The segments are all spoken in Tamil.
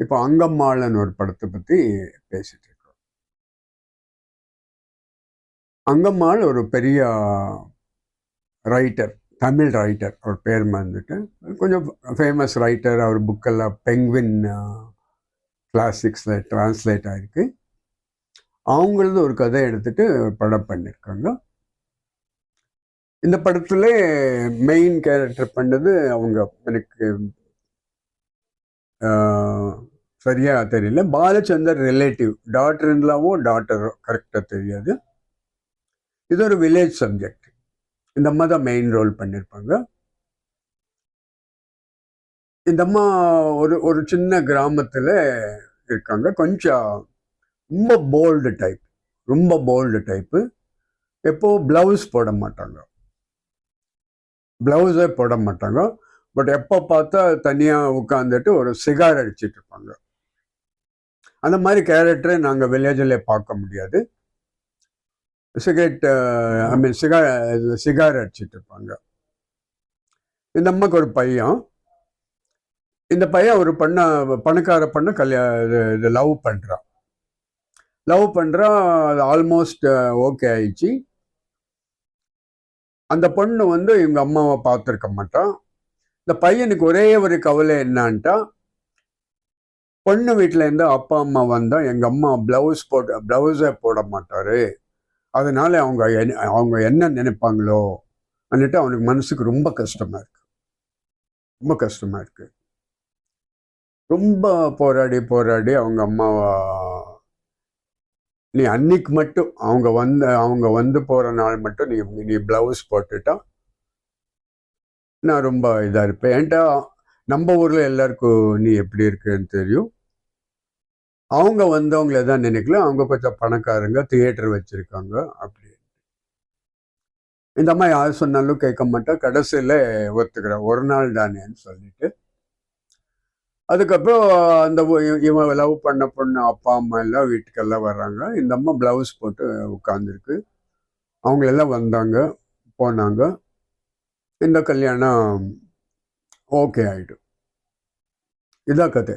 இப்போ அங்கம்மாள்னு ஒரு படத்தை பற்றி பேசிட்டு இருக்கோம். அங்கம்மாள் ஒரு பெரிய ரைட்டர், தமிழ் ரைட்டர். அவர் பேர் வந்துட்டு கொஞ்சம் ஃபேமஸ் ரைட்டர். அவர் புக்கெல்லாம் பெங்குவின் கிளாசிக்ஸில் டிரான்ஸ்லேட் ஆகிருக்கு. அவங்களது ஒரு கதை எடுத்துட்டு படம் பண்ணியிருக்காங்க. இந்த படத்துல மெயின் கேரக்டர் பண்ணது அவங்க, எனக்கு சரியா தெரியல, பாலச்சந்தர் ரிலேட்டிவ், டாட்டர் இன்லாவோ டாட்டரோ கரெக்டாக தெரியாது. இது ஒரு வில்லேஜ் சப்ஜெக்ட். இந்த அம்மா தான் மெயின் ரோல் பண்ணியிருப்பாங்க. இந்த அம்மா ஒரு சின்ன கிராமத்தில் இருக்காங்க. கொஞ்சம் ரொம்ப போல்டு டைப்பு. எப்போ ப்ளவுஸே போட மாட்டாங்க. பட் எப்போ பார்த்தா தனியாக உட்காந்துட்டு ஒரு சிகார் அடிச்சிட்டு இருப்பாங்க. அந்த மாதிரி கேரக்டரை நாங்கள் வில்லேஜில் பார்க்க முடியாது. சிகார் அடிச்சிட்டு இருப்பாங்க. இந்த அம்மாக்கு ஒரு பையன். இந்த பையன் ஒரு பணக்கார பொண்ணை இது லவ் பண்ணுறான். அது ஆல்மோஸ்ட் ஓகே ஆயிடுச்சு. அந்த பொண்ணு வந்து இவங்க அம்மாவை பார்த்துருக்க மாட்டான். இந்த பையனுக்கு ஒரே ஒரு கவலை என்னான்ட்டா, பொண்ணு வீட்டில் இருந்து அப்பா அம்மா வந்தால் எங்கள் அம்மா ப்ளவுஸே போட மாட்டாரு, அதனால அவங்க என்ன நினைப்பாங்களோ அன்னிட்டு அவனுக்கு மனசுக்கு ரொம்ப கஷ்டமாக இருக்கு. ரொம்ப போராடி அவங்க அம்மாவை, நீ அன்னைக்கு மட்டும் அவங்க வந்து போகிற நாள் மட்டும் நீ ப்ளவுஸ் போட்டுட்டா நான் ரொம்ப இதாக இருப்பேன். ஏன்ட்டா நம்ம ஊரில் எல்லாருக்கும் நீ எப்படி இருக்குன்னு தெரியும். அவங்க வந்தவங்கள தான் நினைக்கல, அவங்க கொஞ்சம் பணக்காரங்க, தியேட்டர் வச்சுருக்காங்க அப்படி. இந்த அம்மா யார் சொன்னாலும் கேட்க மாட்டா. கடைசியில் ஒத்துக்கிறேன், ஒரு நாள் தானேன்னு சொல்லிட்டு. அதுக்கப்புறம் அந்த இவன் லவ் பண்ண பொண்ணு அப்பா அம்மா எல்லாம் வீட்டுக்கெல்லாம் வர்றாங்க. இந்த அம்மா ப்ளவுஸ் போட்டு உட்காந்துருக்கு. அவங்களெல்லாம் வந்தாங்க, போனாங்க. இந்த கல்யாணம் ஓகே ஆகிடும். இதான் கதை.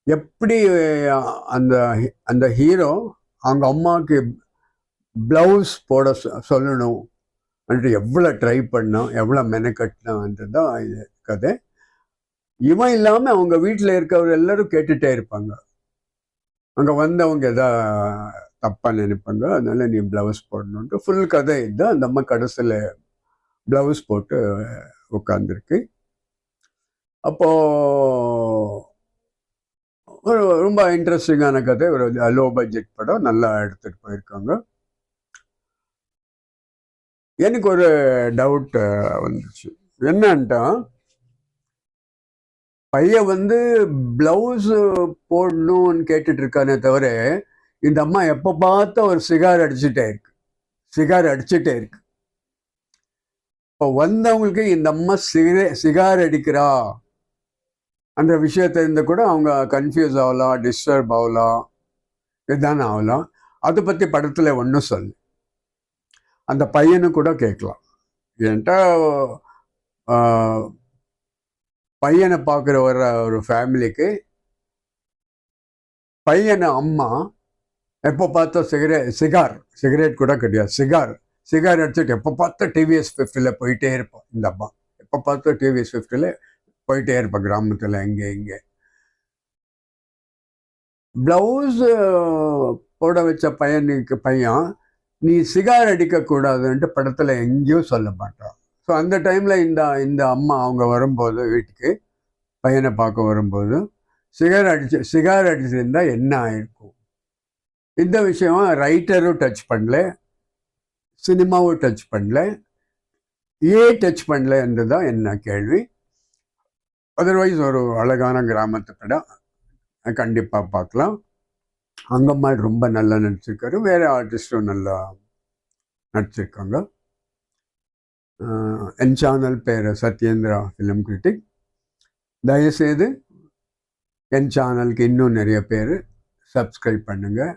எப்படி அந்த அந்த ஹீரோ அவங்க அம்மாவுக்கு ப்ளவுஸ் போட சொல்லணும் அப்படின்ட்டு எவ்வளோ ட்ரை பண்ணோம், எவ்வளோ மெனக்கட்டினான்றது தான் இது கதை. இவன் இல்லாமல் அவங்க வீட்டில் இருக்கவர் எல்லாரும் கேட்டுகிட்டே இருப்பாங்க. அங்கே வந்தவங்க எதாவது தப்பாக நினைப்பாங்க, அதனால நீ ப்ளவுஸ் போடணுன்ட்டு ஃபுல் கதை இதுதான். அந்த அம்மா கடைசியில் ப்ளவுஸ் போட்டு உட்காந்துருக்கு. அப்போது ரொம்ப இன்ட்ரெஸ்டிங்கான கதை. ஒரு லோ பட்ஜெட் படம், நல்லா எடுத்துகிட்டு போயிருக்காங்க. எனக்கு ஒரு டவுட் வந்துச்சு. என்னன்ட்டா, பையன் வந்து ப்ளவுஸு போடணும்னு கேட்டுட்டு இருக்கானே தவிர, இந்த அம்மா எப்போ பார்த்தா ஒரு சிகார் அடிச்சுட்டே இருக்கு. இப்போ வந்தவங்களுக்கு இந்த அம்மா சிகார் அடிக்கிறா அந்த விஷயத்தை இருந்து கூட அவங்க கன்ஃபியூஸ் ஆகலாம், டிஸ்டர்ப் ஆகலாம், இதுதானே ஆகலாம். அதை பற்றி படத்தில் ஒன்றும் சொல்லு. அந்த பையனு கூட கேட்கலாம். ஏன்ட்டா பையனை பார்க்குற ஒரு ஃபேமிலிக்கு பையனை அம்மா எப்போ பார்த்தா சிகரெட் கூட கிடையாது, சிகார் அடிச்சுட்டு எப்போ பார்த்தா டிவிஎஸ் 50ல் போயிட்டே இருப்பான். இந்த அம்மா எப்போ பார்த்தா டிவிஎஸ் 50ல் போயிட்டே இருப்பான் கிராமத்தில் இங்கே. ப்ளவுஸு போட வச்ச பையன் நீ சிகார் அடிக்கக்கூடாதுன்ட்டு படத்தில் எங்கேயும் சொல்ல மாட்டான். ஸோ அந்த டைமில் இந்த அம்மா அவங்க வரும்போது, வீட்டுக்கு பையனை பார்க்க வரும்போது சிகார் அடிச்சிருந்தா என்ன ஆயிருக்கும்? இந்த விஷயம் ரைட்டரும் டச் பண்ணல, சினிமாவும் டச் பண்ணல, டச் பண்ணல என்றுதான் என்ன கேள்வி. அதர்வைஸ் ஒரு அழகான கிராமத்து படம், கண்டிப்பாக பார்க்கலாம். அங்கம்மாள் ரொம்ப நல்லா நடிச்சிருக்காரு, வேறு ஆர்டிஸ்டும் நல்லா நடிச்சிருக்காங்க. என் சேனல் பேர் சத்யேந்திரா ஃபிலிம் கிரிட்டிக். தயவுசெய்து என் சேனலுக்கு இன்னும் நிறைய பேர் சப்ஸ்கிரைப் பண்ணுங்கள்.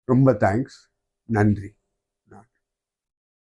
ரொம்ப தேங்க்ஸ், நன்றி.